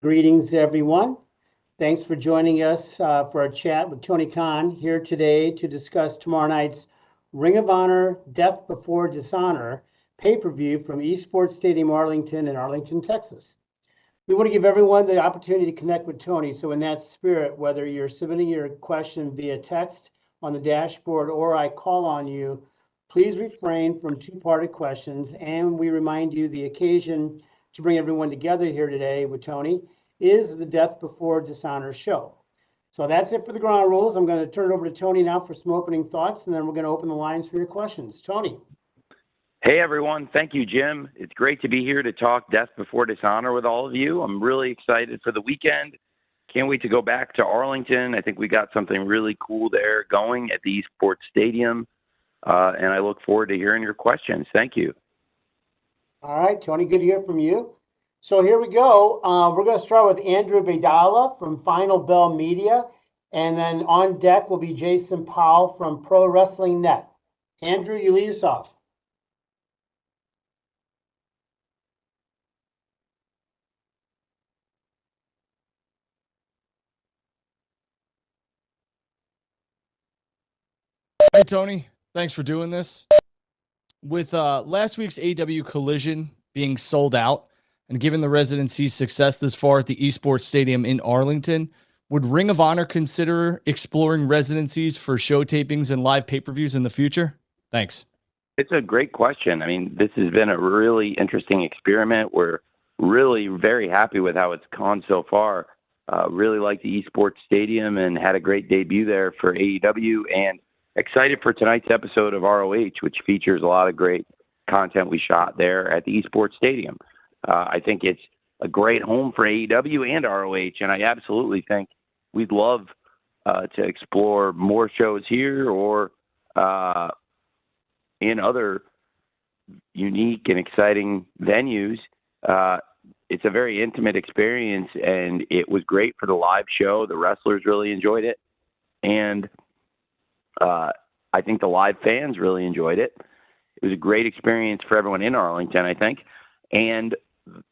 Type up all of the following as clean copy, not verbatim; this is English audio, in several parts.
Greetings, everyone. Thanks for joining us for a chat with Tony Khan here today to discuss tomorrow night's Ring of Honor Death Before Dishonor pay-per-view from Esports Stadium Arlington in Arlington, Texas. We want to give everyone the opportunity to connect with Tony. So in that spirit, whether you're submitting your question via text on the dashboard or I call on you, please refrain from two-parted questions. And we remind you the occasion to bring everyone together here today with Tony is the Death Before Dishonor show. So that's it for the ground rules. I'm going to turn it over to Tony now for some opening thoughts, and then we're going to open the lines for your questions. Tony. Hey, everyone. Thank you, Jim. It's great to be here to talk Death Before Dishonor with all of you. I'm really excited for the weekend. Can't wait to go back to Arlington. I think we got something really cool there going at the Esports Stadium, and I look forward to hearing your questions. Thank you. All right, Tony, good to hear from you. So here we go. We're going to start with Andrew Bedala from Final Bell Media, and then on deck will be Jason Powell from Pro Wrestling Net. Andrew, you lead us off. Hey, Tony. Thanks for doing this. With last week's AEW Collision being sold out, and given the residency's success this far at the Esports Stadium in Arlington, would Ring of Honor consider exploring residencies for show tapings and live pay-per-views in the future? Thanks. It's a great question. I mean, this has been a really interesting experiment. We're really very happy with how it's gone so far. Really like the Esports Stadium and had a great debut there for AEW, and excited for tonight's episode of ROH, which features a lot of great content we shot there at the Esports Stadium. I think it's a great home for AEW and ROH, and I absolutely think we'd love to explore more shows here or in other unique and exciting venues. It's a very intimate experience, and it was great for the live show. The wrestlers really enjoyed it, and I think the live fans really enjoyed it. It was a great experience for everyone in Arlington, I think, and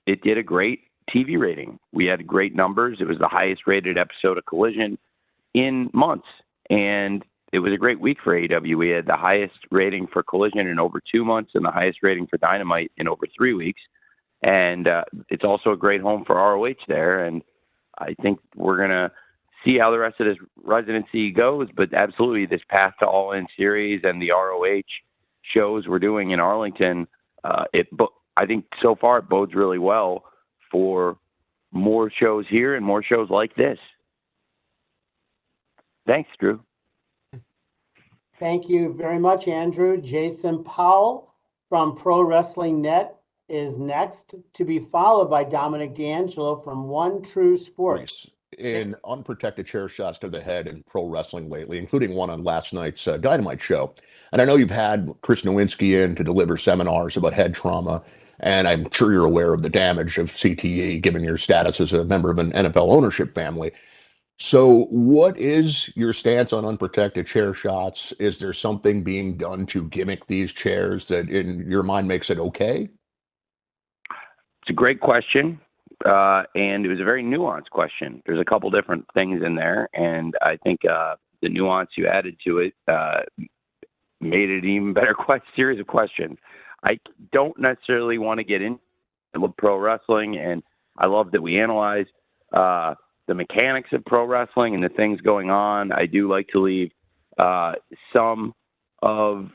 it did a great TV rating. We had great numbers. It was the highest rated episode of Collision in months, and it was a great week for AEW. We had the highest rating for Collision in over 2 months and the highest rating for Dynamite in over 3 weeks. And it's also a great home for ROH there, and I think we're going to see how the rest of this residency goes, but absolutely this Path to All In series and the ROH shows we're doing in Arlington, I think so far it bodes really well for more shows here and more shows like this. Thanks, Drew. Thank you very much, Andrew. Jason Powell from Pro Wrestling Net is next, to be followed by Dominic D'Angelo from One True Sports. In unprotected chair shots to the head in pro wrestling lately, including one on last night's Dynamite show. And I know you've had Chris Nowinski in to deliver seminars about head trauma, and I'm sure you're aware of the damage of CTE, given your status as a member of an NFL ownership family. So what is your stance on unprotected chair shots? Is there something being done to gimmick these chairs that in your mind makes it okay? It's a great question. And it was a very nuanced question. There's a couple different things in there, and I think the nuance you added to it made it an even better series of questions. I don't necessarily want to get into pro wrestling, and I love that we analyze the mechanics of pro wrestling and the things going on. I do like to leave some of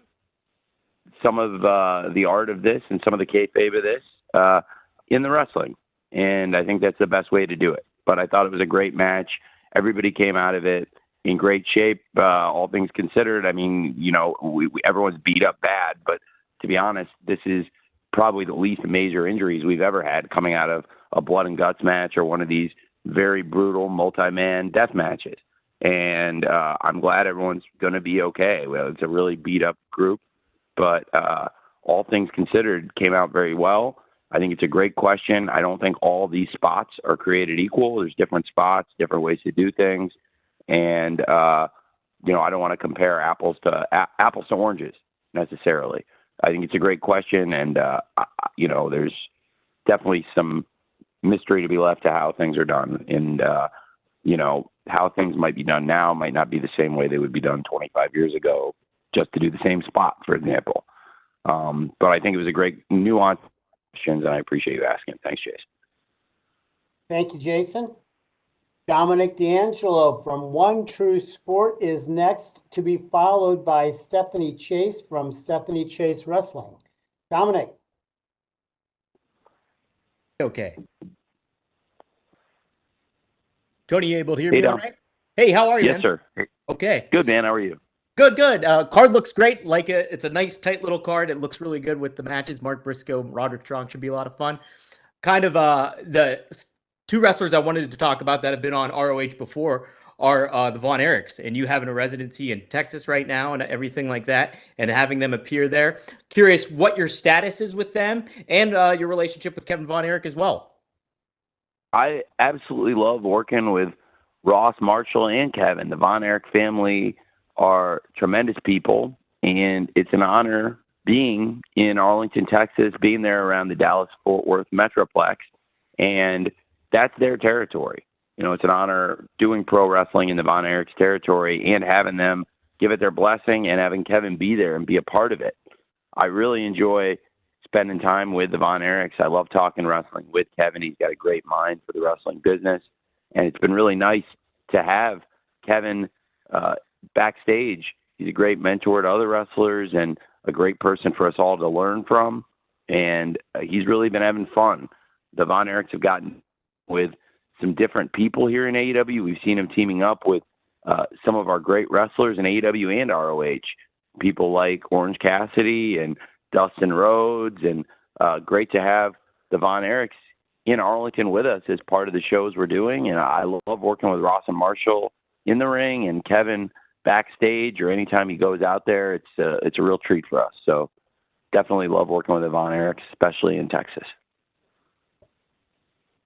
the art of this and some of the kayfabe of this in the wrestling. And I think that's the best way to do it. But I thought it was a great match. Everybody came out of it in great shape, all things considered. I mean, everyone's beat up bad, but to be honest, this is probably the least major injuries we've ever had coming out of a blood and guts match or one of these very brutal multi-man death matches. And I'm glad everyone's going to be okay. Well, it's a really beat up group, but all things considered came out very well. I think it's a great question. I don't think all these spots are created equal. There's different spots, different ways to do things. And, I don't want to compare apples to oranges necessarily. I think it's a great question. And, there's definitely some, mystery to be left to how things are done. And, how things might be done now might not be the same way they would be done 25 years ago, just to do the same spot, for example. But I think it was a great nuanced question, and I appreciate you asking. Thanks, Jason. Thank you, Jason. Dominic D'Angelo from One True Sport is next, to be followed by Stephanie Chase from Stephanie Chase Wrestling. Dominic. Okay. Tony, you able to hear me Dom. all right? Hey, how are you, Yes, man? sir. Okay. Good, man. How are you? Good. Card looks great. It's a nice, tight little card. It looks really good with the matches. Mark Briscoe, Roderick Strong should be a lot of fun. Kind of the two wrestlers I wanted to talk about that have been on ROH before are the Von Erichs, and you having a residency in Texas right now and everything like that, and having them appear there. Curious what your status is with them and your relationship with Kevin Von Erich as well. I absolutely love working with Ross, Marshall, and Kevin. The Von Erich family are tremendous people, and it's an honor being in Arlington, Texas, being there around the Dallas-Fort Worth Metroplex, and that's their territory. It's an honor doing pro wrestling in the Von Erichs territory and having them give it their blessing and having Kevin be there and be a part of it. I really enjoy spending time with the Von Erichs. I love talking wrestling with Kevin. He's got a great mind for the wrestling business, and it's been really nice to have Kevin backstage. He's a great mentor to other wrestlers and a great person for us all to learn from, and he's really been having fun. The Von Erichs have gotten with some different people here in AEW. We've seen him teaming up with some of our great wrestlers in AEW and ROH, people like Orange Cassidy and Dustin Rhodes, and great to have the Von Erichs in Arlington with us as part of the shows we're doing. And I love working with Ross and Marshall in the ring and Kevin backstage, or anytime he goes out there. It's a real treat for us. So definitely love working with the Von Erichs, especially in Texas.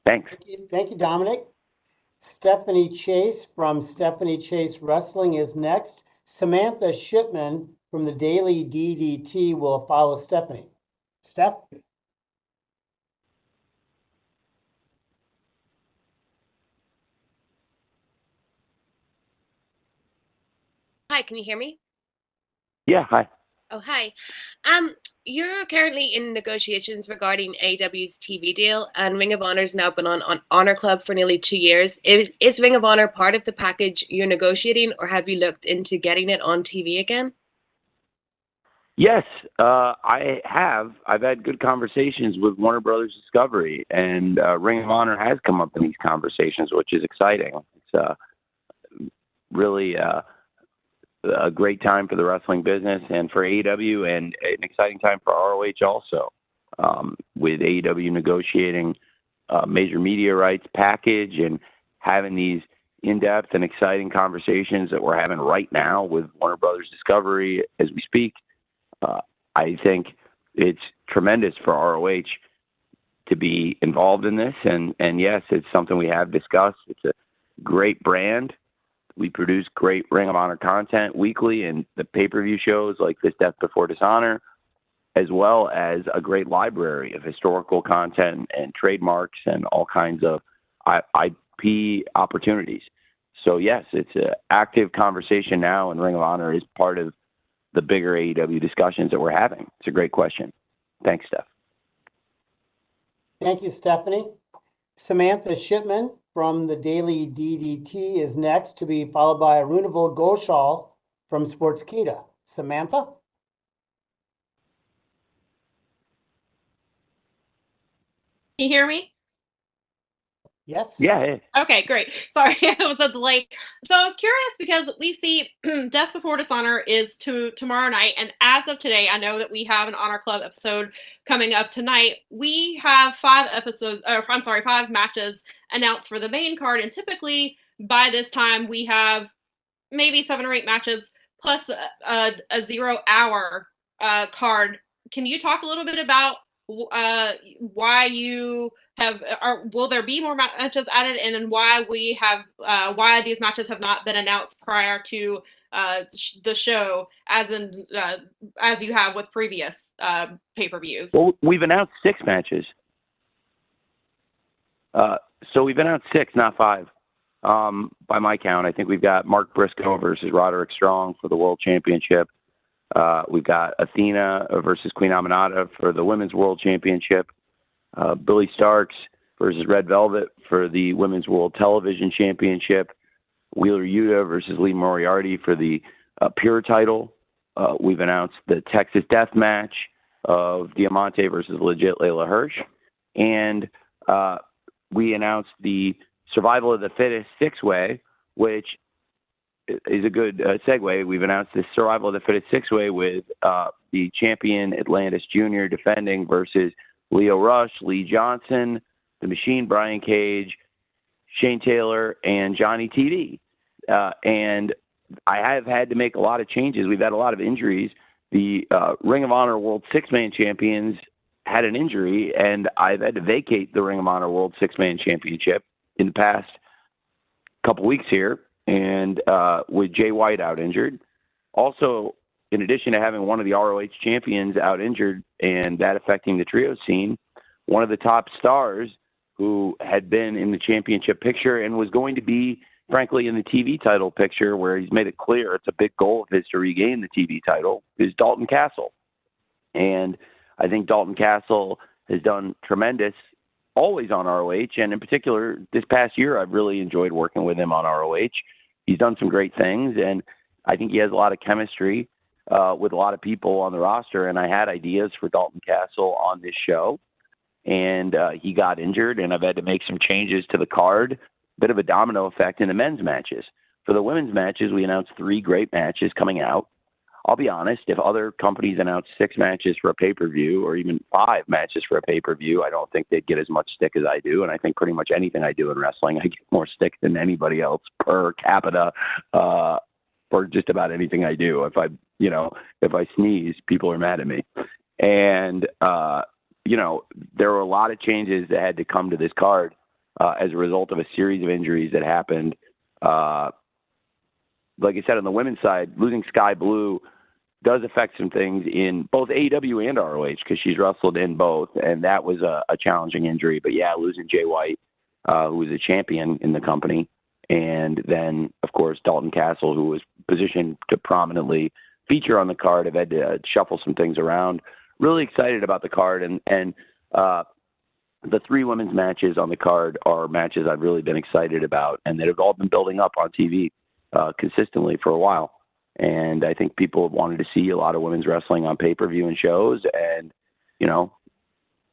Thanks. Thank you, Dominic. Stephanie Chase from Stephanie Chase Wrestling is next. Samantha Shipman from the Daily DDT will follow Stephanie. Steph? Hi, can you hear me? Yeah, hi. Oh, hi. You're currently in negotiations regarding AEW's TV deal, and Ring of Honor's now been on Honor Club for nearly 2 years. Is Ring of Honor part of the package you're negotiating, or have you looked into getting it on TV again? Yes, I have. I've had good conversations with Warner Brothers Discovery, and Ring of Honor has come up in these conversations, which is exciting. It's really a great time for the wrestling business and for AEW, and an exciting time for ROH also, with AEW negotiating major media rights package and having these in-depth and exciting conversations that we're having right now with Warner Brothers Discovery as we speak. I think it's tremendous for ROH to be involved in this. And yes, it's something we have discussed. It's a great brand. We produce great Ring of Honor content weekly, and the pay-per-view shows like this Death Before Dishonor, as well as a great library of historical content and trademarks and all kinds of IP opportunities. So yes, it's an active conversation now, and Ring of Honor is part of the bigger AEW discussions that we're having. It's a great question. Thanks, Steph. Thank you, Stephanie. Samantha Shipman from the Daily DDT is next, to be followed by Arunaville Ghoshal from Sportskeeda. Samantha? Can you hear me? Yes? Yeah. Hey. Okay, great. Sorry, it was a delay. So I was curious because we see Death Before Dishonor is tomorrow night, and as of today, I know that we have an Honor Club episode coming up tonight. We have 5 matches announced for the main card, and typically by this time we have maybe 7 or 8 matches plus a 0-hour card. Can you talk a little bit about why you have, or will there be more matches added, and then why why these matches have not been announced prior to the show, as you have with previous pay-per-views? Well, we've announced 6 matches. So we've been out 6, not 5. By my count, I think we've got Mark Briscoe versus Roderick Strong for the World Championship. We've got Athena versus Queen Aminata for the Women's World Championship. Billy Starks versus Red Velvet for the Women's World Television Championship. Wheeler Yuta versus Lee Moriarty for the Pure title. We've announced the Texas Death Match of Diamante versus Legit Layla Hirsch. And we announced the Survival of the Fittest 6-way, which is a good segue. We've announced the Survival of the Fittest 6-way with the champion Atlantis Jr. defending versus Leo Rush, Lee Johnson, The Machine, Brian Cage, Shane Taylor, and Johnny TV. And I have had to make a lot of changes. We've had a lot of injuries. The Ring of Honor World Six-Man Champions had an injury, and I've had to vacate the Ring of Honor World Six-Man Championship in the past couple weeks here, and with Jay White out injured. Also, in addition to having one of the ROH champions out injured and that affecting the trio scene, one of the top stars who had been in the championship picture and was going to be, frankly, in the TV title picture, where he's made it clear it's a big goal of his to regain the TV title, is Dalton Castle. And I think Dalton Castle has done tremendous always on ROH, and in particular this past year I've really enjoyed working with him on ROH. He's done some great things, and I think he has a lot of chemistry with a lot of people on the roster, and I had ideas for Dalton Castle on this show, and he got injured, and I've had to make some changes to the card. Bit of a domino effect in the men's matches. For the women's matches, we announced 3 great matches coming out. I'll be honest, if other companies announce 6 matches for a pay-per-view or even 5 matches for a pay-per-view, I don't think they'd get as much stick as I do. And I think pretty much anything I do in wrestling, I get more stick than anybody else per capita for just about anything I do. If I sneeze, people are mad at me. And, there were a lot of changes that had to come to this card as a result of a series of injuries that happened. Like I said, on the women's side, losing Sky Blue does affect some things in both AEW and ROH because she's wrestled in both, and that was a challenging injury. But yeah, losing Jay White, who was a champion in the company, and then, of course, Dalton Castle, who was positioned to prominently feature on the card, have had to shuffle some things around. Really excited about the card, and the 3 women's matches on the card are matches I've really been excited about, and that have all been building up on TV consistently for a while. And I think people have wanted to see a lot of women's wrestling on pay-per-view and shows. And, I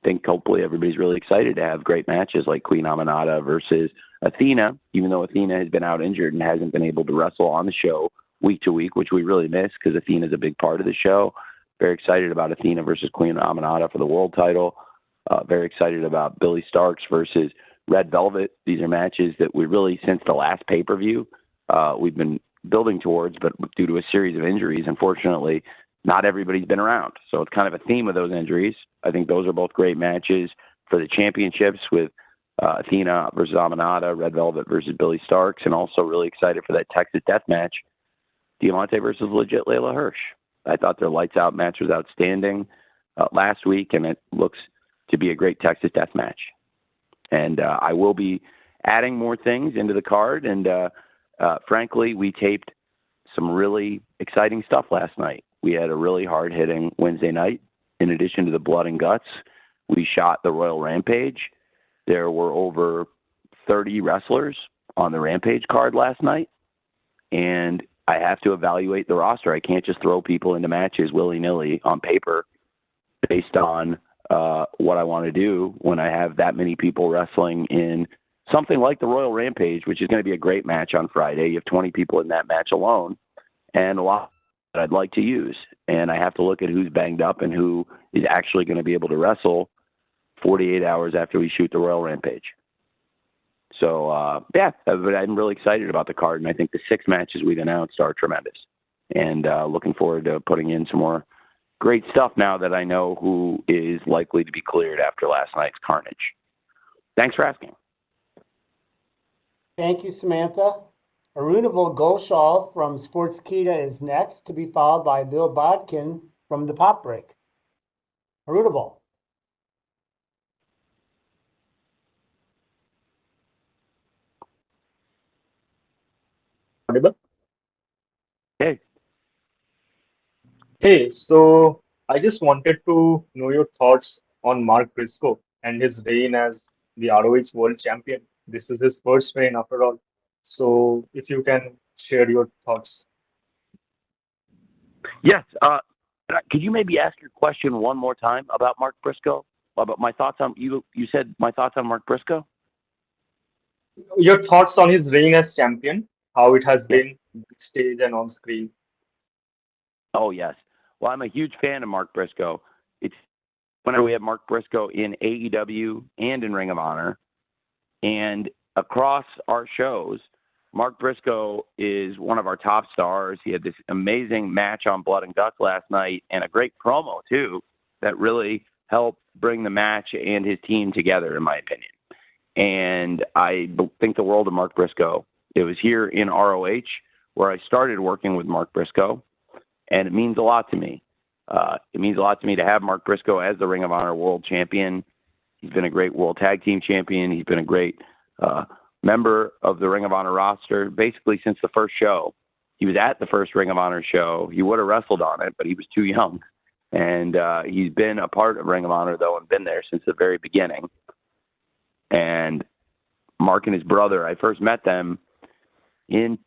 think hopefully everybody's really excited to have great matches like Queen Aminata versus Athena, even though Athena has been out injured and hasn't been able to wrestle on the show week to week, which we really miss because Athena is a big part of the show. Very excited about Athena versus Queen Aminata for the world title. Very excited about Billy Starks versus Red Velvet. These are matches that we really, since the last pay-per-view, we've been building towards, but due to a series of injuries, unfortunately, not everybody's been around. So it's kind of a theme of those injuries. I think those are both great matches for the championships with Athena versus Aminata, Red Velvet versus Billy Starks, and also really excited for that Texas Death Match, Diamante versus Legit Layla Hirsch. I thought their lights out match was outstanding last week, and it looks to be a great Texas Death Match. And I will be adding more things into the card, and frankly, we taped some really exciting stuff last night. We had a really hard-hitting Wednesday night. In addition to the blood and guts, we shot the Royal Rampage. There were over 30 wrestlers on the Rampage card last night, and I have to evaluate the roster. I can't just throw people into matches willy-nilly on paper based on what I want to do when I have that many people wrestling in something like the Royal Rampage, which is going to be a great match on Friday. You have 20 people in that match alone, and a lot that I'd like to use. And I have to look at who's banged up and who is actually going to be able to wrestle 48 hours after we shoot the Royal Rampage. So, I'm really excited about the card, and I think the 6 matches we've announced are tremendous. And looking forward to putting in some more great stuff now that I know who is likely to be cleared after last night's carnage. Thanks for asking. Thank you, Samantha. Arunaville Ghoshal from Sportskeeda is next, to be followed by Bill Bodkin from the Pop Break. Arunaville. Audible? Hey, Hey, so I just wanted to know your thoughts on Mark Briscoe and his reign as the ROH World Champion. This is his first reign after all. So if you can share your thoughts. yes. Could you maybe ask your question one more time about Mark Briscoe? About my thoughts on you? You said my thoughts on Mark Briscoe. Your thoughts on his reign as champion, how it has Yeah. been stage and on screen. Oh yes. Well, I'm a huge fan of Mark Briscoe. It's whenever we have Mark Briscoe in AEW and in Ring of Honor, and across our shows, Mark Briscoe is one of our top stars. He had this amazing match on Blood and Guts last night and a great promo, too, that really helped bring the match and his team together, in my opinion. And I think the world of Mark Briscoe. It was here in ROH where I started working with Mark Briscoe, and it means a lot to me. It means a lot to me to have Mark Briscoe as the Ring of Honor World Champion. He's been a great World Tag Team Champion. He's been a great member of the Ring of Honor roster basically since the first show. He was at the first Ring of Honor show. He would have wrestled on it, but he was too young. And he's been a part of Ring of Honor, though, and been there since the very beginning. And Mark and his brother, I first met them in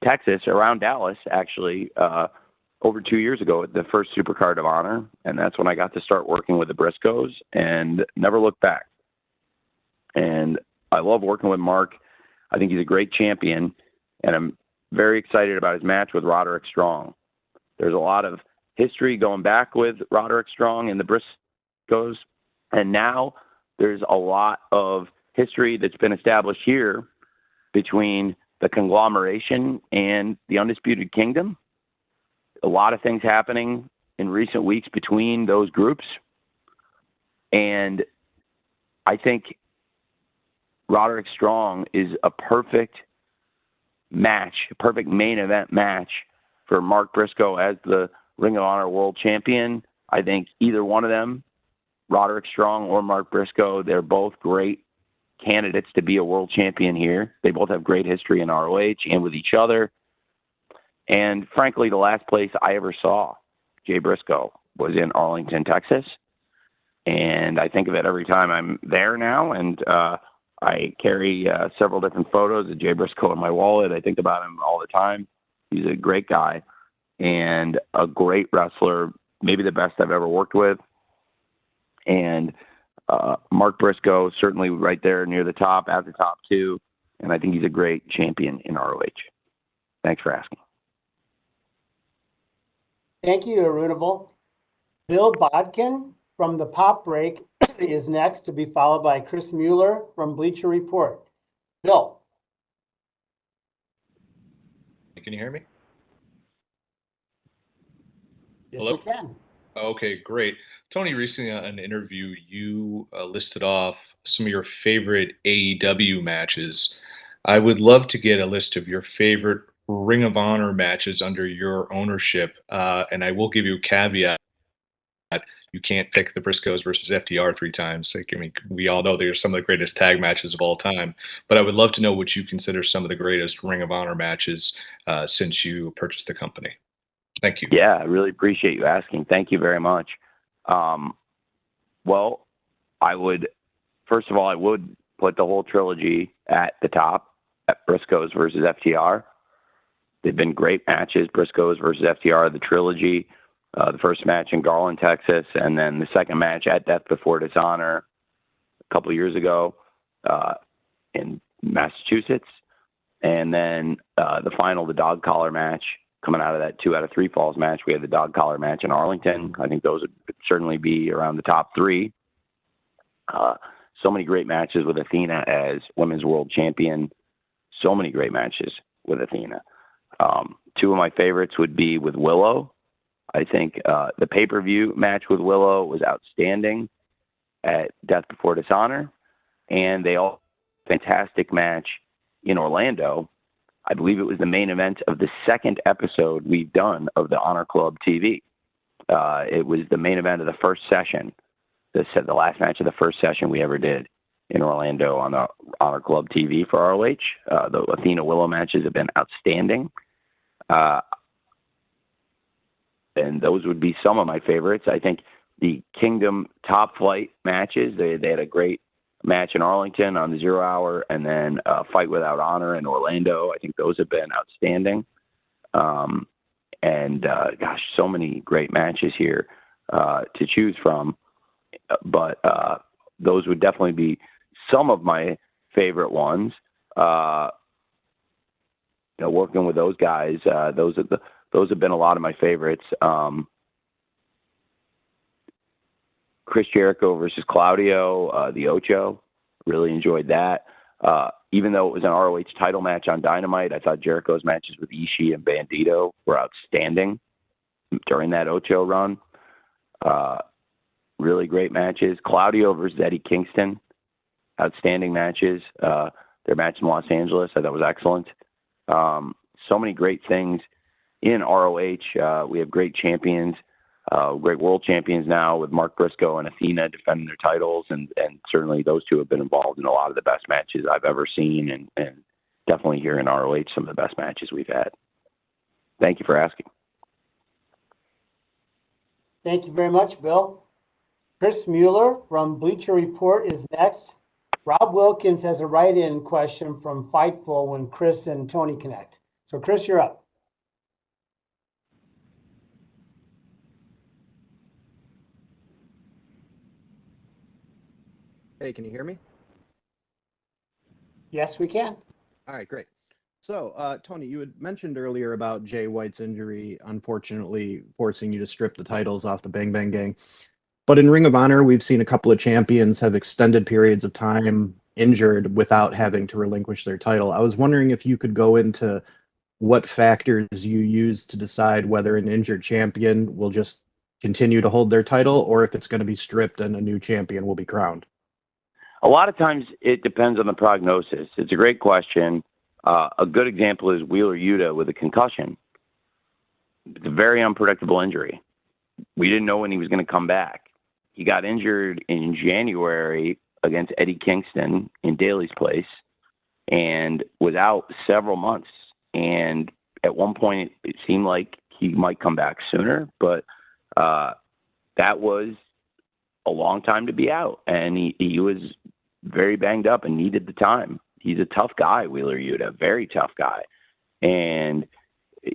Texas, around Dallas, actually, over 2 years ago at the first Supercard of Honor. And that's when I got to start working with the Briscoes and never looked back. And I love working with Mark. I think he's a great champion, and I'm very excited about his match with Roderick Strong. There's a lot of history going back with Roderick Strong and the Briscoes, and now there's a lot of history that's been established here between the conglomeration and the Undisputed Kingdom. A lot of things happening in recent weeks between those groups, and I think Roderick Strong is a perfect match, a perfect main event match for Mark Briscoe as the Ring of Honor World Champion. I think either one of them, Roderick Strong or Mark Briscoe, they're both great candidates to be a world champion here. They both have great history in ROH and with each other. And frankly, the last place I ever saw Jay Briscoe was in Arlington, Texas. And I think of it every time I'm there now. And I carry several different photos of Jay Briscoe in my wallet. I think about him all the time. He's a great guy and a great wrestler, maybe the best I've ever worked with. And Mark Briscoe, certainly right there near the top, at the top too. And I think he's a great champion in ROH. Thanks for asking. Thank you, Arunable. Bill Bodkin from the Pop Break is next, to be followed by Chris Mueller from Bleacher Report. Bill. Can you hear me? Yes, Hello? we can. Okay, great. Tony, recently on an interview, you listed off some of your favorite AEW matches. I would love to get a list of your favorite Ring of Honor matches under your ownership. And I will give you a caveat. You can't pick the Briscoes versus FTR 3 times. Like, I mean, we all know they're some of the greatest tag matches of all time. But I would love to know what you consider some of the greatest Ring of Honor matches since you purchased the company. Thank you. Yeah, I really appreciate you asking. Thank you very much. Well, I would put the whole trilogy at the top, at Briscoes versus FTR. They've been great matches, Briscoes versus FTR, the trilogy, the first match in Garland, Texas, and then the second match at Death Before Dishonor a couple of years ago in Massachusetts. And then the final, the dog collar match, coming out of that 2 out of 3 falls match. We had the dog collar match in Arlington. I think those would certainly be around the top 3. So many great matches with Athena as Women's World Champion. So many great matches with Athena. 2 of my favorites would be with Willow. I think the pay-per-view match with Willow was outstanding at Death Before Dishonor. And they all fantastic match in Orlando. I believe it was the main event of the second episode we've done of the Honor Club TV. It was the main event of the first session. The last match of the first session we ever did in Orlando on the Honor Club TV for ROH. The Athena Willow matches have been outstanding. And those would be some of my favorites. I think the Kingdom Top Flight matches, they had a great match in Arlington on the 0 hour, and then Fight Without Honor in Orlando. I think those have been outstanding. Gosh, so many great matches here to choose from. But those would definitely be some of my favorite ones. Working with those guys, those have been a lot of my favorites. Chris Jericho versus Claudio, the Ocho, really enjoyed that. Even though it was an ROH title match on Dynamite, I thought Jericho's matches with Ishii and Bandito were outstanding during that Ocho run. Really great matches. Claudio versus Eddie Kingston, outstanding matches. Their match in Los Angeles, I thought was excellent. So many great things in ROH. We have great champions, great world champions now with Mark Briscoe and Athena defending their titles. And certainly those two have been involved in a lot of the best matches I've ever seen. And definitely here in ROH, some of the best matches we've had. Thank you for asking. Thank you very much, Bill. Chris Mueller from Bleacher Report is next. Rob Wilkins has a write-in question from Fightful when Chris and Tony connect. So, Chris, you're up. Hey, can you hear me? Yes, we can. All right, great. So, Tony, you had mentioned earlier about Jay White's injury, unfortunately forcing you to strip the titles off the Bang Bang Gang. But in Ring of Honor, we've seen a couple of champions have extended periods of time injured without having to relinquish their title. I was wondering if you could go into what factors you use to decide whether an injured champion will just continue to hold their title or if it's going to be stripped and a new champion will be crowned. A lot of times it depends on the prognosis. It's a great question. A good example is Wheeler Yuta with a concussion. It's a very unpredictable injury. We didn't know when he was going to come back. He got injured in January against Eddie Kingston in Daly's place and was out several months. And at one point, it seemed like he might come back sooner, but that was a long time to be out. And he was very banged up and needed the time. He's a tough guy, Wheeler Yuta, very tough guy. And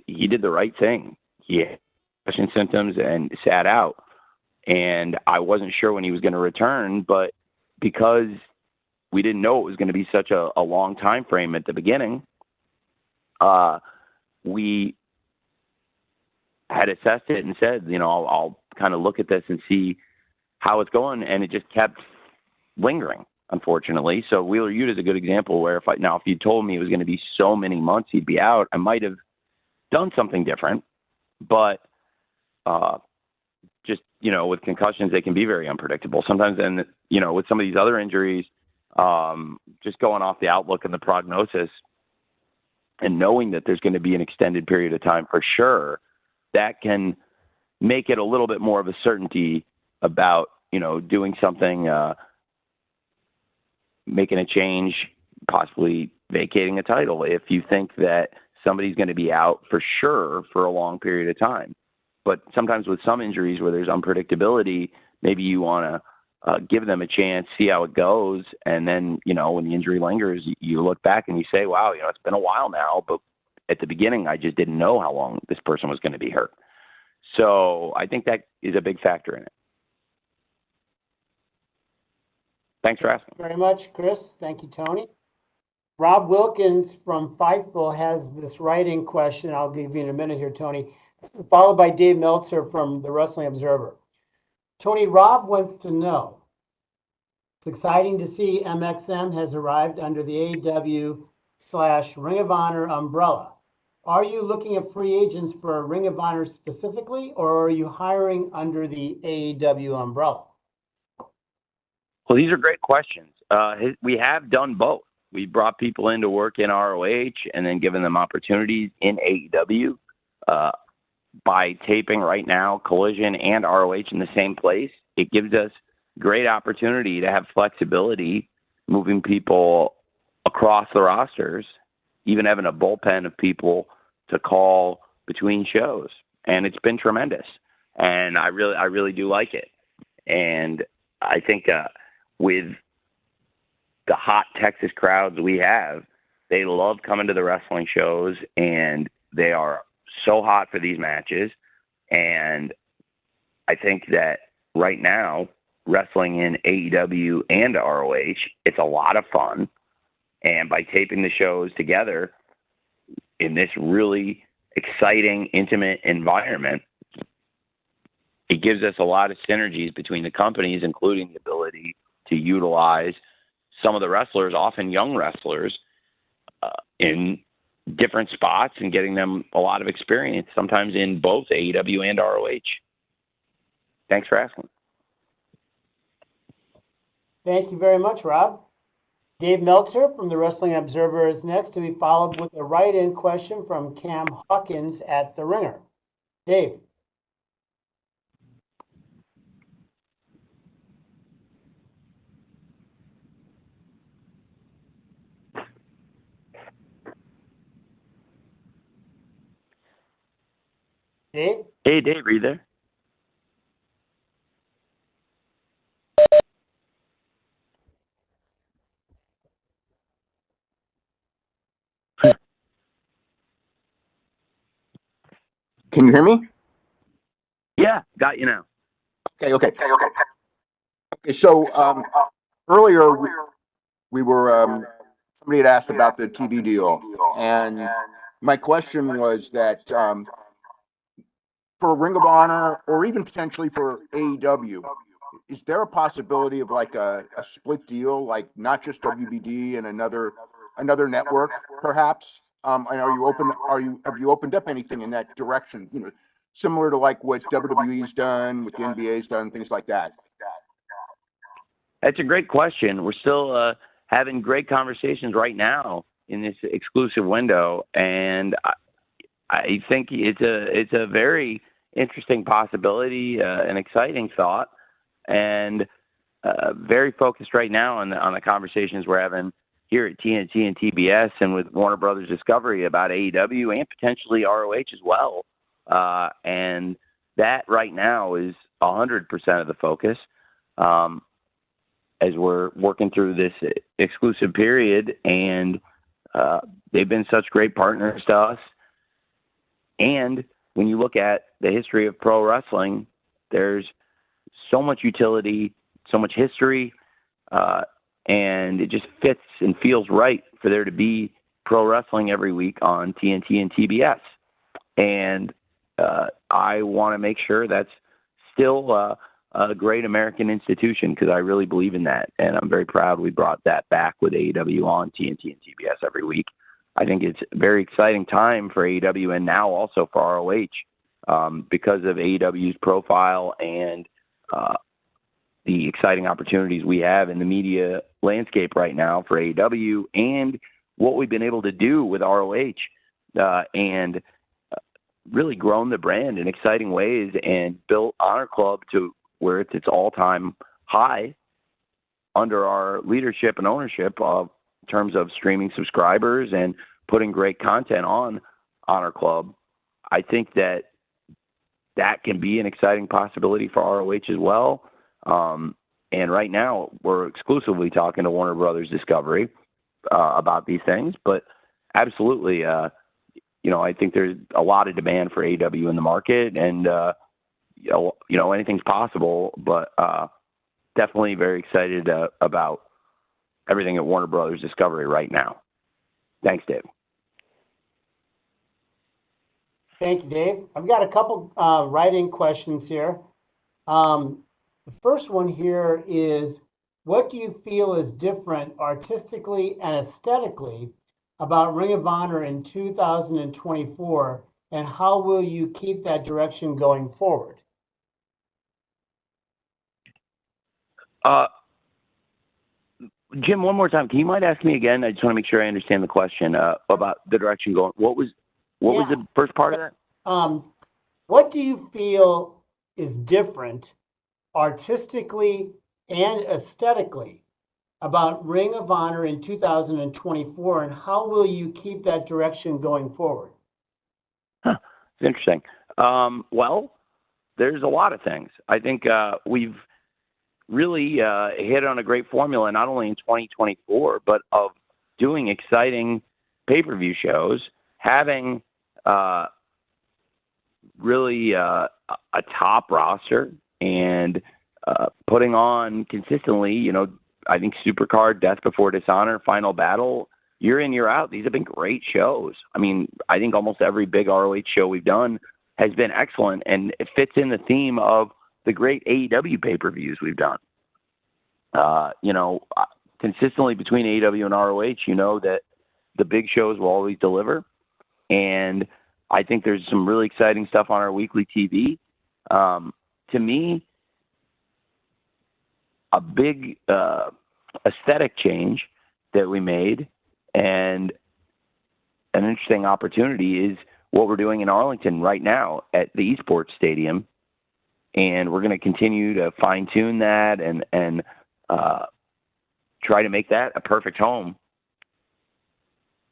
he did the right thing. He had concussion symptoms and sat out. And I wasn't sure when he was going to return, but because we didn't know it was going to be such a long time frame at the beginning, we had assessed it and said, I'll kind of look at this and see how it's going. And it just kept lingering, unfortunately. So Wheeler Yuta is a good example where if you told me it was going to be so many months he'd be out, I might have done something different. But with concussions, they can be very unpredictable sometimes. And, with some of these other injuries, just going off the outlook and the prognosis and knowing that there's going to be an extended period of time for sure, that can make it a little bit more of a certainty about, doing something, making a change, possibly vacating a title if you think that somebody's going to be out for sure for a long period of time. But sometimes with some injuries where there's unpredictability, maybe you want to give them a chance, see how it goes. And then, when the injury lingers, you look back and you say, wow, it's been a while now, but at the beginning, I just didn't know how long this person was going to be hurt. So I think that is a big factor in it. Thanks for asking. Very much, Chris. Thank you, Tony. Rob Wilkins from Fightful has this writing question. I'll give you in a minute here, Tony, followed by Dave Meltzer from the Wrestling Observer. Tony, Rob wants to know, it's exciting to see MXM has arrived under the AEW/Ring of Honor umbrella. Are you looking at free agents for Ring of Honor specifically, or are you hiring under the AEW umbrella? Well, these are great questions. We have done both. We brought people in to work in ROH and then given them opportunities in AEW. By taping right now Collision and ROH in the same place, it gives us great opportunity to have flexibility moving people across the rosters, even having a bullpen of people to call between shows. And it's been tremendous. And I really do like it. And I think with the hot Texas crowds we have, they love coming to the wrestling shows, and they are so hot for these matches. And I think that right now, wrestling in AEW and ROH, it's a lot of fun. And by taping the shows together in this really exciting, intimate environment, it gives us a lot of synergies between the companies, including the ability to utilize some of the wrestlers, often young wrestlers, in different spots and getting them a lot of experience, sometimes in both AEW and ROH. Thanks for asking. Thank you very much, Rob. Dave Meltzer from the Wrestling Observer is next, to be followed with a write-in question from Cam Hawkins at The Ringer. Dave. Dave? Hey, Dave, are you there? Can you hear me? Yeah, got you now. Okay. So earlier we were somebody had asked about the TV deal, and my question was that for Ring of Honor or even potentially for AEW, is there a possibility of like a split deal, like not just WBD and another network, perhaps? And have you opened up anything in that direction? You know, similar to like what WWE's done, what the NBA's done, things like that. That's a great question. We're still having great conversations right now in this exclusive window, and I think it's a very interesting possibility, an exciting thought, and very focused right now on the conversations we're having here at TNT and TBS and with Warner Brothers Discovery about AEW and potentially ROH as well. And that right now is 100% of the focus as we're working through this exclusive period. And they've been such great partners to us. And when you look at the history of pro wrestling, there's so much utility, so much history, and it just fits and feels right for there to be pro wrestling every week on TNT and TBS. And I want to make sure that's still a great American institution, because I really believe in that. And I'm very proud we brought that back with AEW on TNT and TBS every week. I think it's a very exciting time for AEW and now also for ROH because of AEW's profile and the exciting opportunities we have in the media landscape right now for AEW and what we've been able to do with ROH and really grown the brand in exciting ways and built Honor Club to where it's its all-time high under our leadership and ownership in terms of streaming subscribers and putting great content on Honor Club. I think that can be an exciting possibility for ROH as well. And right now we're exclusively talking to Warner Brothers Discovery about these things, but absolutely, I think there's a lot of demand for AEW in the market, and anything's possible, but definitely very excited about everything at Warner Brothers Discovery right now. Thanks, Dave. Thank you, Dave. I've got a couple write-in questions here. The first one here is, what do you feel is different artistically and aesthetically about Ring of Honor in 2024, and how will you keep that direction going forward? Jim, one more time. Can you mind asking me again? I just want to make sure I understand the question about the direction going. What was the first part of that? What do you feel is different artistically and aesthetically about Ring of Honor in 2024, and how will you keep that direction going forward? It's interesting. Well, there's a lot of things. I think we've really hit on a great formula, not only in 2024, but of doing exciting pay-per-view shows, having really a top roster, and putting on consistently, I think Supercard, Death Before Dishonor, Final Battle, year in, year out. These have been great shows. I mean, I think almost every big ROH show we've done has been excellent, and it fits in the theme of the great AEW pay-per-views we've done. Consistently between AEW and ROH, that the big shows will always deliver. And I think there's some really exciting stuff on our weekly TV. To me, a big aesthetic change that we made and an interesting opportunity is what we're doing in Arlington right now at the Esports Stadium. And we're going to continue to fine tune that and try to make that a perfect home.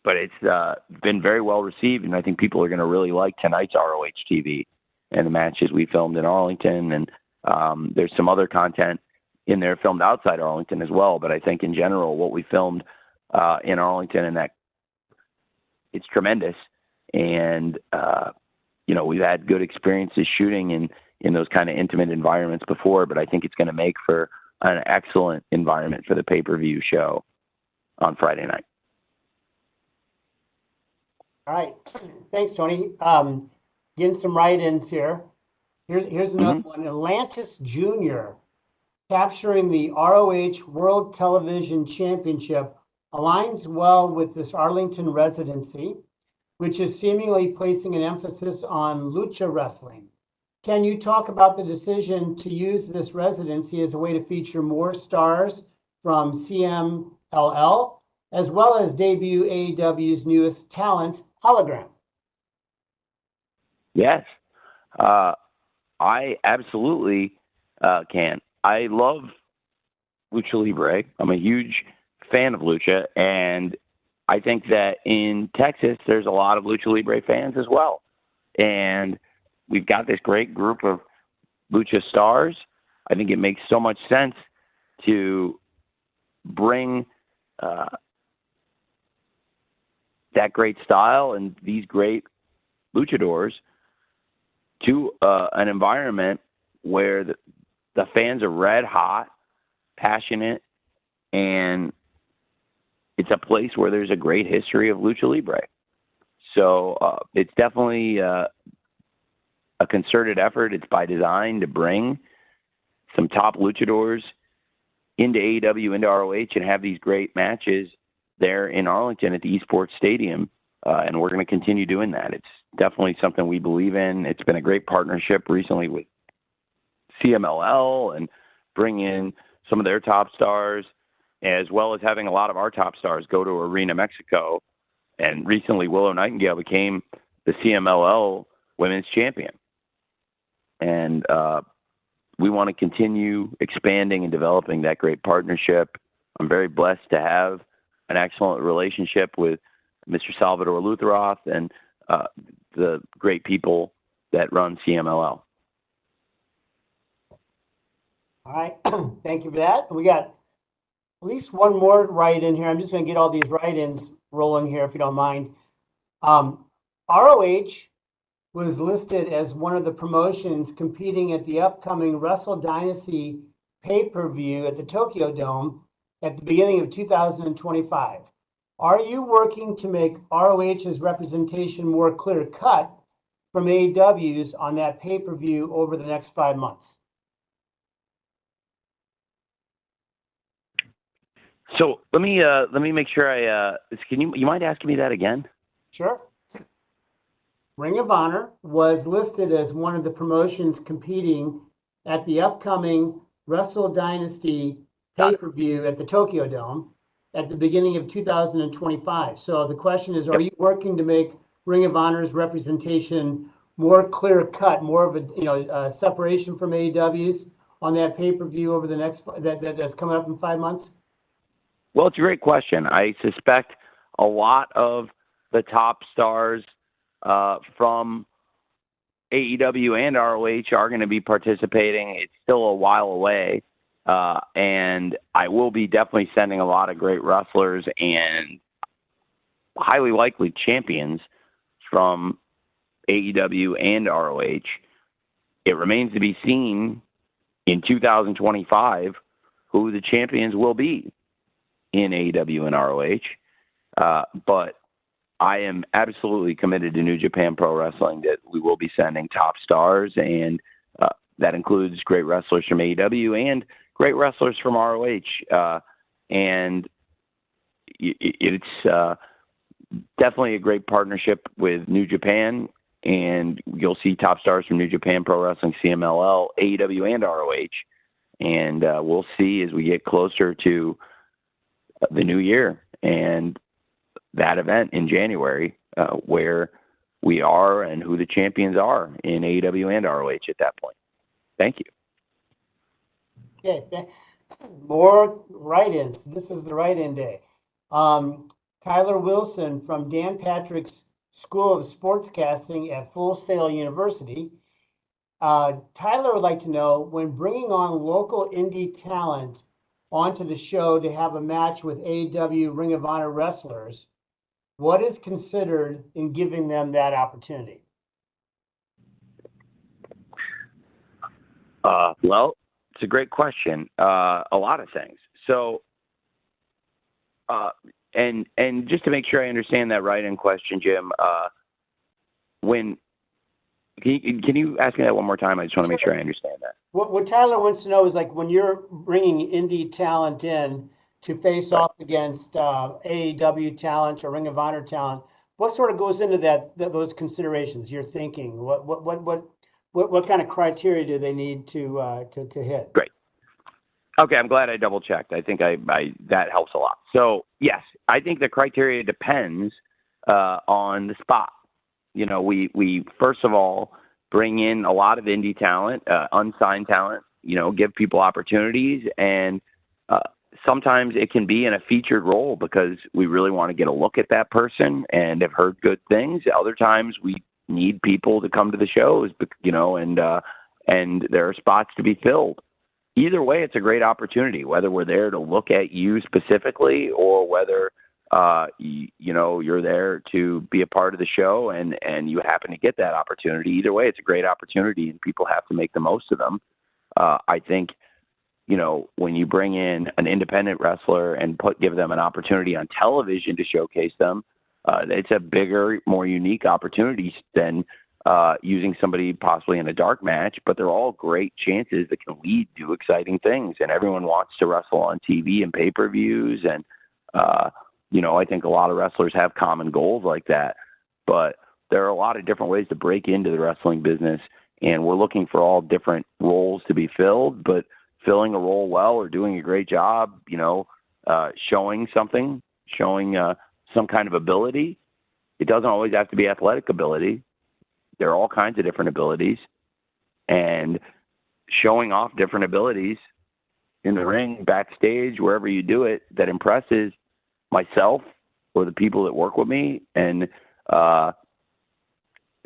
But it's been very well received, and I think people are going to really like tonight's ROH TV and the matches we filmed in Arlington. And there's some other content in there filmed outside Arlington as well. But I think in general, what we filmed in Arlington, and that it's tremendous. And we've had good experiences shooting in those kind of intimate environments before, but I think it's going to make for an excellent environment for the pay-per-view show on Friday night. All right. Thanks, Tony. Getting some write-ins here. Here's another one. Atlantis Jr. capturing the ROH World Television Championship aligns well with this Arlington residency, which is seemingly placing an emphasis on lucha wrestling. Can you talk about the decision to use this residency as a way to feature more stars from CMLL, as well as debut AEW's newest talent, Hologram? Yes, I absolutely can. I love Lucha Libre. I'm a huge fan of Lucha, and I think that in Texas, there's a lot of Lucha Libre fans as well. And we've got this great group of Lucha stars. I think it makes so much sense to bring that great style and these great luchadors to an environment where the fans are red hot, passionate, and it's a place where there's a great history of Lucha Libre. So it's definitely a concerted effort. It's by design to bring some top luchadors into AEW, into ROH, and have these great matches there in Arlington at the Esports Stadium. And we're going to continue doing that. It's definitely something we believe in. It's been a great partnership recently with CMLL and bring in some of their top stars, as well as having a lot of our top stars go to Arena Mexico. And recently, Willow Nightingale became the CMLL Women's Champion. And we want to continue expanding and developing that great partnership. I'm very blessed to have an excellent relationship with Mr. Salvador Lutheroth and the great people that run CMLL. All right. Thank you for that. We got at least one more write-in here. I'm just going to get all these write-ins rolling here, if you don't mind. ROH was listed as one of the promotions competing at the upcoming Wrestle Dynasty pay-per-view at the Tokyo Dome at the beginning of 2025. Are you working to make ROH's representation more clear-cut from AEW's on that pay-per-view over the next 5 months? So let me make sure you mind asking me that again? Sure. Ring of Honor was listed as one of the promotions competing at the upcoming Wrestle Dynasty pay-per-view at the Tokyo Dome at the beginning of 2025. So the question is, are you working to make Ring of Honor's representation more clear-cut, more of a separation from AEW's on that pay-per-view over the next that's coming up in 5 months? Well, it's a great question. I suspect a lot of the top stars from AEW and ROH are going to be participating. It's still a while away. And I will be definitely sending a lot of great wrestlers and highly likely champions from AEW and ROH. It remains to be seen in 2025 who the champions will be in AEW and ROH. But I am absolutely committed to New Japan Pro Wrestling that we will be sending top stars, and that includes great wrestlers from AEW and great wrestlers from ROH. And it's definitely a great partnership with New Japan, and you'll see top stars from New Japan Pro Wrestling, CMLL, AEW, and ROH. And we'll see as we get closer to the new year and that event in January, where we are and who the champions are in AEW and ROH at that point. Thank you. Okay, more write-ins. This is the write-in day. Tyler Wilson from Dan Patrick's School of Sportscasting at Full Sail University. Tyler would like to know, when bringing on local indie talent onto the show to have a match with AEW Ring of Honor wrestlers, what is considered in giving them that opportunity? Well, it's a great question. A lot of things. So, and just to make sure I understand that write-in question, Jim, can you ask me that one more time? I just want to make sure I understand that. What Tyler wants to know is, like, when you're bringing indie talent in to face off against AEW talent or Ring of Honor talent, what sort of goes into those considerations you're thinking? What kind of criteria do they need to hit? Great. Okay, I'm glad I double checked. I think that helps a lot. So yes, I think the criteria depends on the spot. You know, we first of all bring in a lot of indie talent, unsigned talent. You know, give people opportunities, and sometimes it can be in a featured role because we really want to get a look at that person and have heard good things. Other times we need people to come to the shows, you know, and there are spots to be filled. Either way, it's a great opportunity, whether we're there to look at you specifically or whether, you know, you're there to be a part of the show and you happen to get that opportunity. Either way, it's a great opportunity and people have to make the most of them. I think, you know, when you bring in an independent wrestler and give them an opportunity on television to showcase them, it's a bigger, more unique opportunity than using somebody possibly in a dark match, but they're all great chances that can lead to exciting things. And everyone wants to wrestle on TV and pay-per-views. And, you know, I think a lot of wrestlers have common goals like that, but there are a lot of different ways to break into the wrestling business. And we're looking for all different roles to be filled, but filling a role well or doing a great job, you know, showing something, showing some kind of ability. It doesn't always have to be athletic ability. There are all kinds of different abilities, and showing off different abilities in the ring, backstage, wherever you do it, that impresses myself or the people that work with me and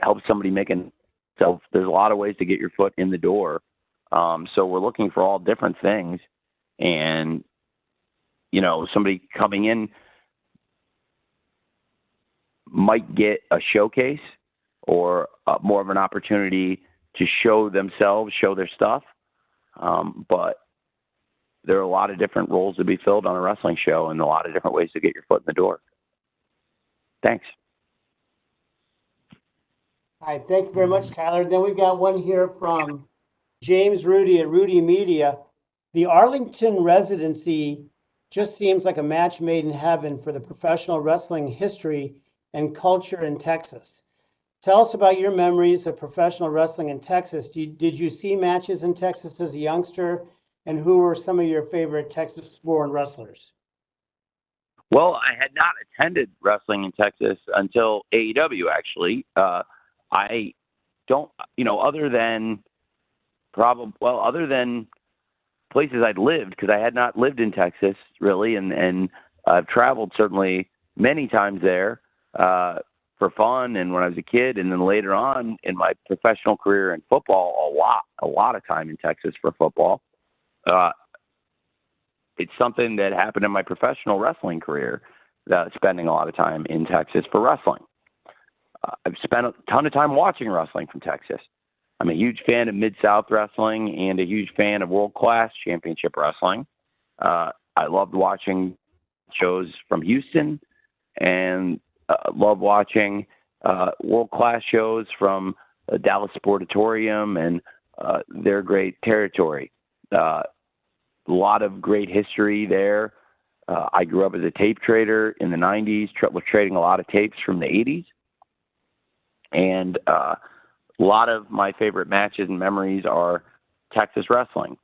helps somebody make an. So there's a lot of ways to get your foot in the door. So we're looking for all different things, and you know, somebody coming in might get a showcase or more of an opportunity to show themselves, show their stuff. But there are a lot of different roles to be filled on a wrestling show and a lot of different ways to get your foot in the door. Thanks. All right, thank you very much, Tyler. Then we've got one here from James Rudy at Rudy Media. The Arlington residency just seems like a match made in heaven for the professional wrestling history and culture in Texas. Tell us about your memories of professional wrestling in Texas. Did you see matches in Texas as a youngster? And who were some of your favorite Texas-born wrestlers? Well, I had not attended wrestling in Texas until AEW, actually. I don't, you know, other than places I'd lived, because I had not lived in Texas really, and I've traveled certainly many times there for fun and when I was a kid, and then later on in my professional career in football, a lot of time in Texas for football. It's something that happened in my professional wrestling career, spending a lot of time in Texas for wrestling. I've spent a ton of time watching wrestling from Texas. I'm a huge fan of Mid-South wrestling and a huge fan of world-class championship wrestling. I loved watching shows from Houston, and love watching world-class shows from Dallas Sportatorium and their great territory. A lot of great history there. I grew up as a tape trader in the 90s, was trading a lot of tapes from the 80s. And a lot of my favorite matches and memories are Texas wrestling.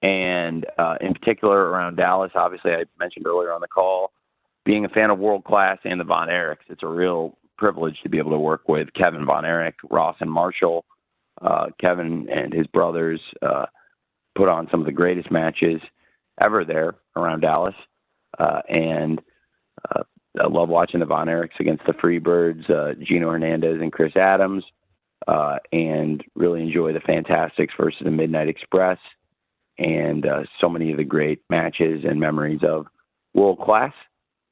And in particular around Dallas, obviously I mentioned earlier on the call, being a fan of World Class and the Von Erichs. It's a real privilege to be able to work with Kevin Von Erich, Ross and Marshall. Kevin and his brothers put on some of the greatest matches ever there around Dallas. And I love watching the Von Erichs against the Freebirds, Gino Hernandez and Chris Adams, and really enjoy the Fantastics versus the Midnight Express, and so many of the great matches and memories of World Class.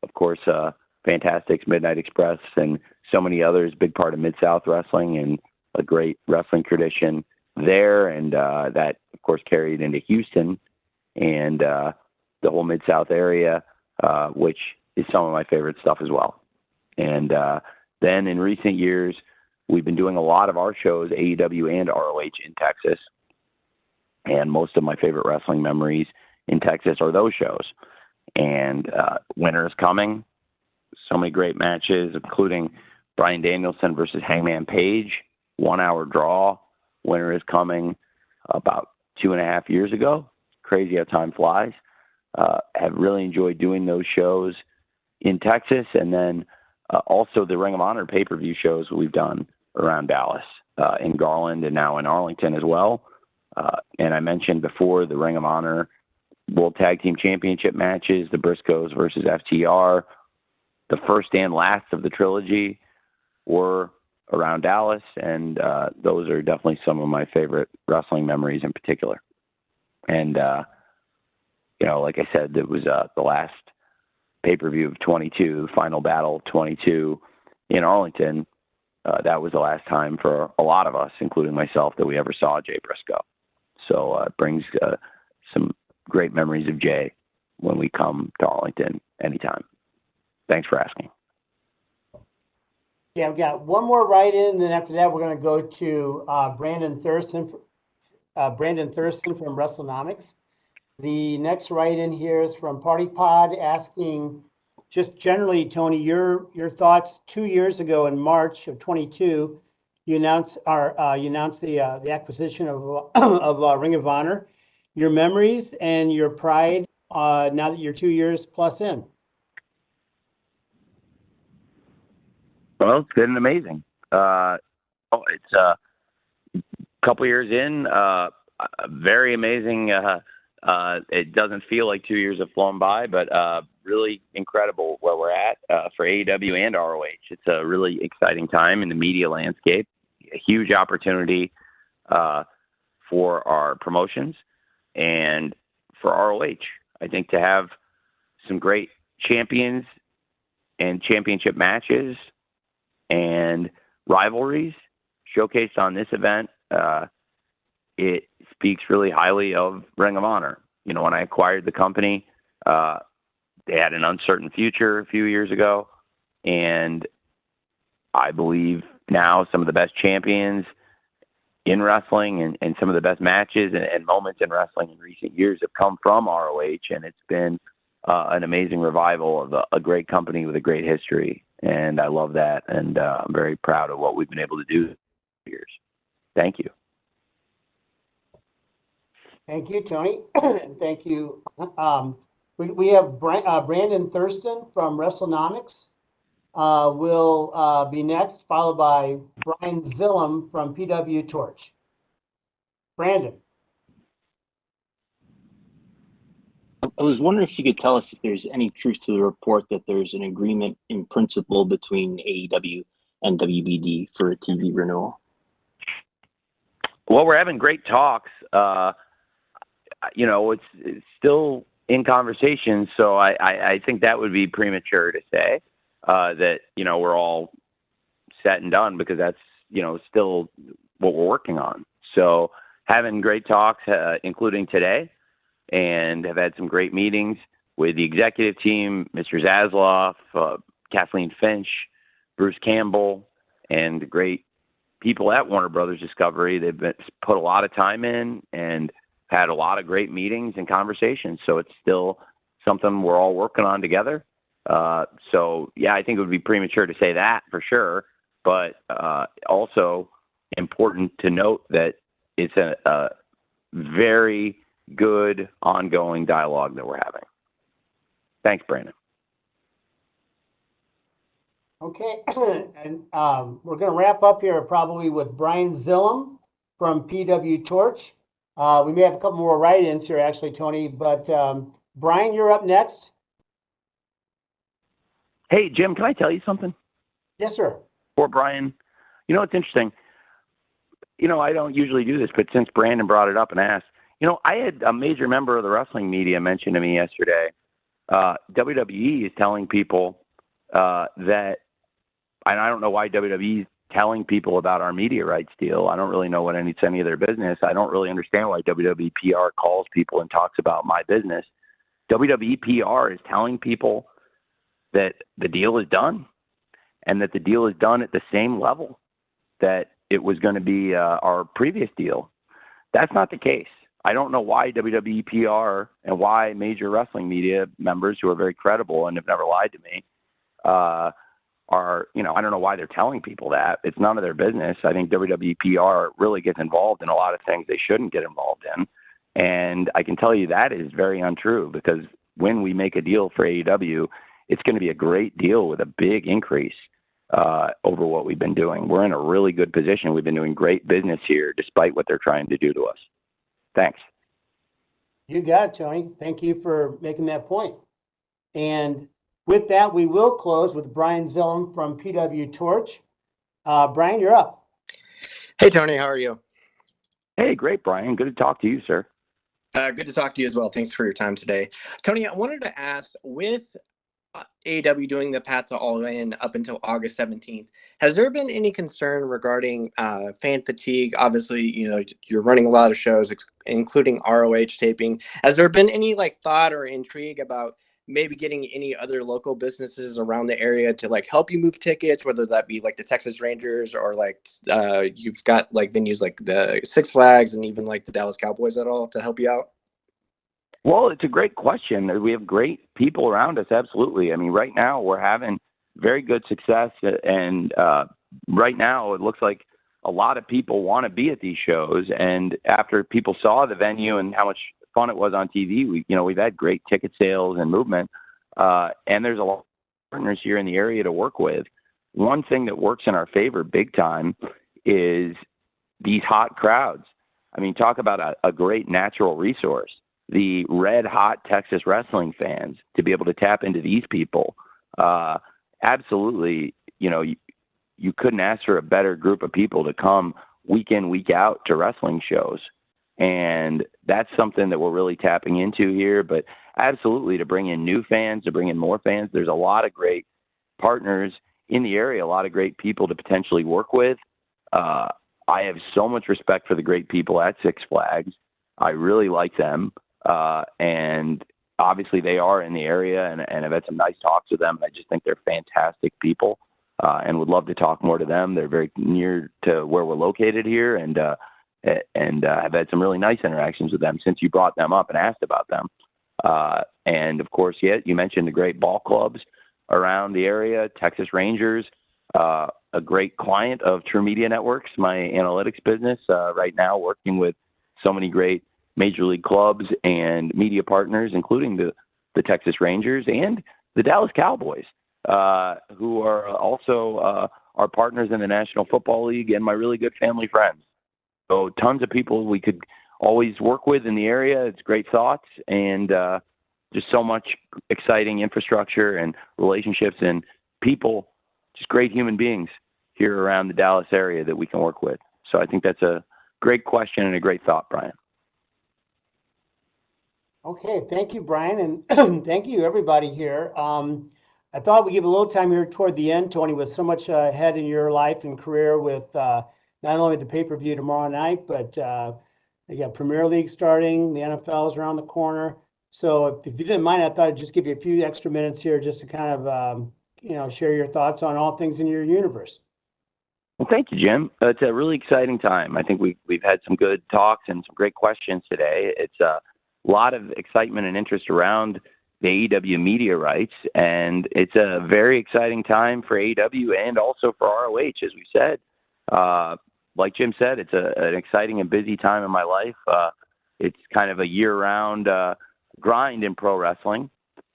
Of course, Fantastics, Midnight Express, and so many others, big part of Mid-South wrestling and a great wrestling tradition there. And that, of course, carried into Houston and the whole Mid-South area, which is some of my favorite stuff as well. And then in recent years, we've been doing a lot of our shows, AEW and ROH, in Texas. And most of my favorite wrestling memories in Texas are those shows. And winter is coming. So many great matches, including Bryan Danielson versus Hangman Page, 1 hour draw. Winter is coming about 2.5 years ago. Crazy how time flies. Have really enjoyed doing those shows in Texas, and then also the Ring of Honor pay-per-view shows we've done around Dallas, in Garland, and now in Arlington as well. And I mentioned before the Ring of Honor World Tag Team Championship matches, the Briscoes versus FTR. The first and last of the trilogy were around Dallas, and those are definitely some of my favorite wrestling memories in particular. And, like I said, it was the last pay-per-view of 22, Final Battle 22 in Arlington. That was the last time for a lot of us, including myself, that we ever saw Jay Briscoe. So it brings some great memories of Jay when we come to Arlington anytime. Thanks for asking. Yeah, I've got one more write-in, and then after that, we're going to go to Brandon Thurston from WrestleNomics. The next write-in here is from Party Pod, asking just generally, Tony, your thoughts. 2 years ago in March of 22, you announced the acquisition of Ring of Honor. Your memories and your pride now that you're 2 years plus in. Well, it's been amazing. It's a couple years in, very amazing. It doesn't feel like 2 years have flown by, but really incredible where we're at for AEW and ROH. It's a really exciting time in the media landscape, a huge opportunity for our promotions and for ROH. I think to have some great champions and championship matches and rivalries showcased on this event, it speaks really highly of Ring of Honor. When I acquired the company, they had an uncertain future a few years ago, and I believe now some of the best champions in wrestling and some of the best matches and moments in wrestling in recent years have come from ROH, and it's been an amazing revival of a great company with a great history. And I love that, and I'm very proud of what we've been able to do for years. Thank you. Thank you, Tony. Thank you. We have Brandon Thurston from WrestleNomics will be next, followed by Brian Zillum from PW Torch. Brandon. I was wondering if you could tell us if there's any truth to the report that there's an agreement in principle between AEW and WBD for a TV renewal. Well, we're having great talks. It's still in conversation, so I think that would be premature to say that we're all set and done, because that's still what we're working on. So having great talks, including today, and have had some great meetings with the executive team, Mr. Zasloff, Kathleen Finch, Bruce Campbell, and the great people at Warner Brothers Discovery. They've put a lot of time in and had a lot of great meetings and conversations. So it's still something we're all working on together. So yeah, I think it would be premature to say that for sure, but also important to note that it's a very good ongoing dialogue that we're having. Thanks, Brandon. Okay, and we're going to wrap up here probably with Brian Zillum from PW Torch. We may have a couple more write-ins here, actually, Tony, but Brian, you're up next. Hey, Jim, can I tell you something? Yes, sir. Or Brian, it's interesting. I don't usually do this, but since Brandon brought it up and asked, I had a major member of the wrestling media mention to me yesterday, WWE is telling people that, and I don't know why WWE is telling people about our media rights deal. I don't really know what it's any of their business. I don't really understand why WWE PR calls people and talks about my business. WWE PR is telling people that the deal is done, and that the deal is done at the same level that it was going to be our previous deal. That's not the case. I don't know why WWE PR and why major wrestling media members who are very credible and have never lied to me are, I don't know why they're telling people that. It's none of their business. I think WWE PR really gets involved in a lot of things they shouldn't get involved in. And I can tell you that is very untrue, because when we make a deal for AEW, it's going to be a great deal with a big increase over what we've been doing. We're in a really good position. We've been doing great business here despite what they're trying to do to us. Thanks. You got it, Tony. Thank you for making that point. And with that, we will close with Brian Zillum from PW Torch. Brian, you're up. Hey, Tony, how are you? Hey, great, Brian. Good to talk to you, sir. Good to talk to you as well. Thanks for your time today. Tony, I wanted to ask, with AEW doing the path to All In up until August 17th, has there been any concern regarding fan fatigue? Obviously, you're running a lot of shows, including ROH taping. Has there been any thought or intrigue about maybe getting any other local businesses around the area to help you move tickets, whether that be the Texas Rangers or you've got venues like the Six Flags and even the Dallas Cowboys at all to help you out? Well, it's a great question. We have great people around us. Absolutely. I mean, right now we're having very good success, and right now it looks like a lot of people want to be at these shows. And after people saw the venue and how much fun it was on TV, we've had great ticket sales and movement. And there's a lot of partners here in the area to work with. One thing that works in our favor big time is these hot crowds. I mean, talk about a great natural resource. The red hot Texas wrestling fans, to be able to tap into these people. Absolutely. You couldn't ask for a better group of people to come week in, week out to wrestling shows. And that's something that we're really tapping into here, but absolutely to bring in new fans, to bring in more fans. There's a lot of great partners in the area, a lot of great people to potentially work with. I have so much respect for the great people at Six Flags. I really like them. And obviously they are in the area, and I've had some nice talks with them. I just think they're fantastic people, and would love to talk more to them. They're very near to where we're located here, and I've had some really nice interactions with them since you brought them up and asked about them. And of course, you mentioned the great ball clubs around the area, Texas Rangers, a great client of True Media Networks, my analytics business, right now working with so many great major league clubs and media partners, including the Texas Rangers and the Dallas Cowboys, who are also our partners in the National Football League and my really good family friends. So tons of people we could always work with in the area. It's great thoughts, and just so much exciting infrastructure and relationships and people, just great human beings here around the Dallas area that we can work with. So I think that's a great question and a great thought, Brian. Okay, thank you, Brian, and thank you, everybody here. I thought we'd give a little time here toward the end, Tony, with so much ahead in your life and career with not only the pay-per-view tomorrow night, but you got Premier League starting, the NFL's around the corner. So if you didn't mind, I thought I'd just give you a few extra minutes here just to kind of, share your thoughts on all things in your universe. Well, thank you, Jim. It's a really exciting time. I think we've had some good talks and some great questions today. It's a lot of excitement and interest around the AEW media rights, and it's a very exciting time for AEW and also for ROH, as we said. Like Jim said, it's an exciting and busy time in my life. It's kind of a year-round grind in pro wrestling.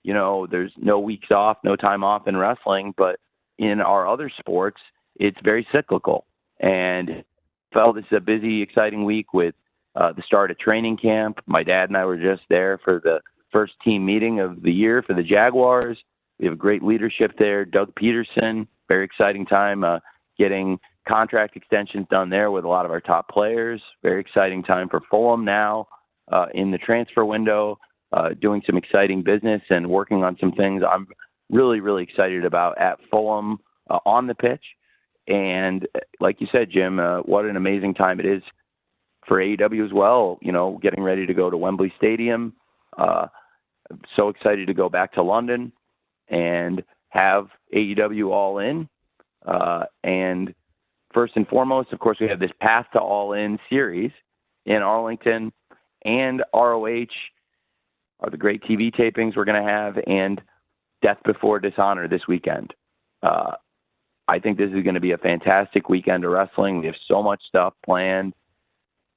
There's no weeks off, no time off in wrestling, but in our other sports, it's very cyclical. And this is a busy, exciting week with the start of training camp. My dad and I were just there for the first team meeting of the year for the Jaguars. We have great leadership there. Doug Peterson, very exciting time getting contract extensions done there with a lot of our top players. Very exciting time for Fulham now in the transfer window, doing some exciting business and working on some things I'm really, really excited about at Fulham on the pitch. And like you said, Jim, what an amazing time it is for AEW as well, getting ready to go to Wembley Stadium. I'm so excited to go back to London and have AEW All In. And first and foremost, of course, we have this Path to All In series in Arlington, and ROH are the great TV tapings we're going to have, and Death Before Dishonor this weekend. I think this is going to be a fantastic weekend of wrestling. We have so much stuff planned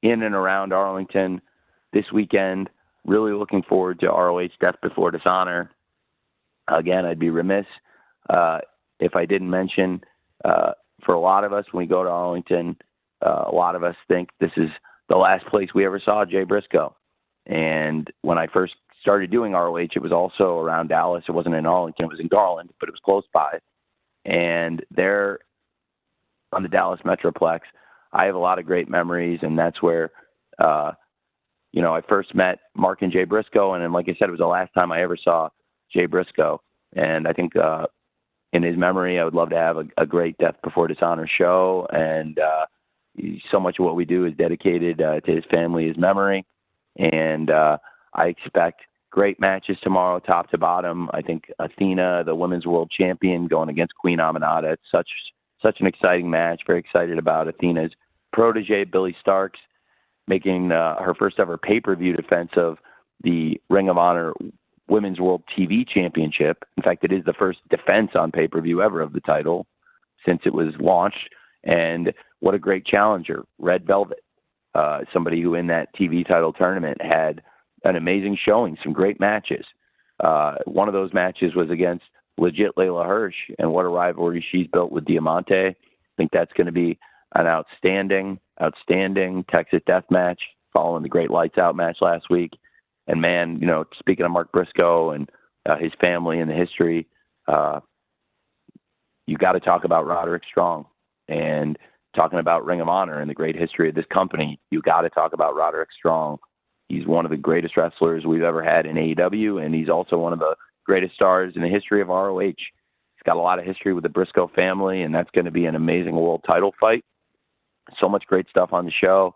in and around Arlington this weekend. Really looking forward to ROH Death Before Dishonor. Again, I'd be remiss if I didn't mention, for a lot of us, when we go to Arlington, a lot of us think this is the last place we ever saw Jay Briscoe. And when I first started doing ROH, it was also around Dallas. It wasn't in Arlington. It was in Garland, but it was close by. And there on the Dallas Metroplex, I have a lot of great memories, and that's where, I first met Mark and Jay Briscoe, and then, like I said, it was the last time I ever saw Jay Briscoe. And I think in his memory, I would love to have a great Death Before Dishonor show, and so much of what we do is dedicated to his family, his memory, and I expect great matches tomorrow, top to bottom. I think Athena, the women's world champion, going against Queen Aminata. It's such an exciting match. Very excited about Athena's protege, Billy Starks, making her first ever pay-per-view defense of the Ring of Honor Women's World TV Championship. In fact, it is the first defense on pay-per-view ever of the title since it was launched. And what a great challenger, Red Velvet, somebody who in that TV title tournament had an amazing showing, some great matches. One of those matches was against legit Layla Hirsch, and what a rivalry she's built with Diamante. I think that's going to be an outstanding Texas death match following the great Lights Out match last week. And man, speaking of Mark Briscoe and his family and the history, you got to talk about Roderick Strong. And talking about Ring of Honor and the great history of this company, you got to talk about Roderick Strong. He's one of the greatest wrestlers we've ever had in AEW, and he's also one of the greatest stars in the history of ROH. He's got a lot of history with the Briscoe family, and that's going to be an amazing world title fight. So much great stuff on the show.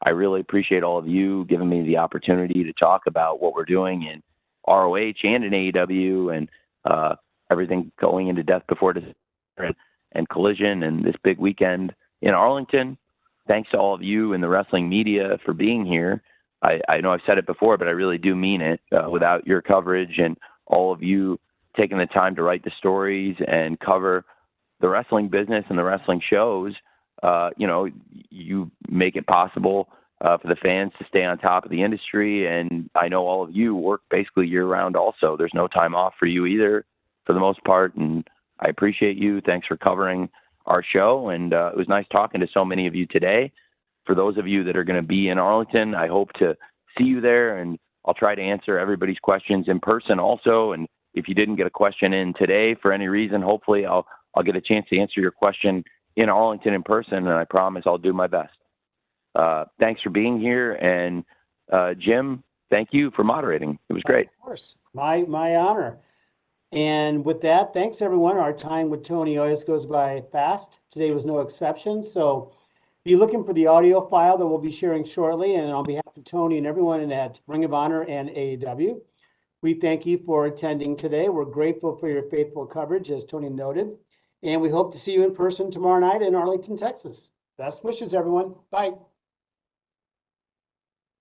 I really appreciate all of you giving me the opportunity to talk about what we're doing in ROH and in AEW, and everything going into Death Before Dishonor and Collision and this big weekend in Arlington. Thanks to all of you in the wrestling media for being here. I know I've said it before, but I really do mean it. Without your coverage and all of you taking the time to write the stories and cover the wrestling business and the wrestling shows, you make it possible for the fans to stay on top of the industry. And I know all of you work basically year round also. There's no time off for you either, for the most part. And I appreciate you. Thanks for covering our show. And it was nice talking to so many of you today. For those of you that are going to be in Arlington, I hope to see you there and I'll try to answer everybody's questions in person also. And if you didn't get a question in today for any reason, hopefully I'll get a chance to answer your question in Arlington in person, and I promise I'll do my best. Thanks for being here, and Jim, thank you for moderating. It was great. Of course, my honor. And with that, thanks everyone. Our time with Tony always goes by fast. Today was no exception. So be looking for the audio file that we'll be sharing shortly. And on behalf of Tony and everyone at Ring of Honor and AEW, we thank you for attending today. We're grateful for your faithful coverage, as Tony noted. And we hope to see you in person tomorrow night in Arlington, Texas. Best wishes, everyone. Bye.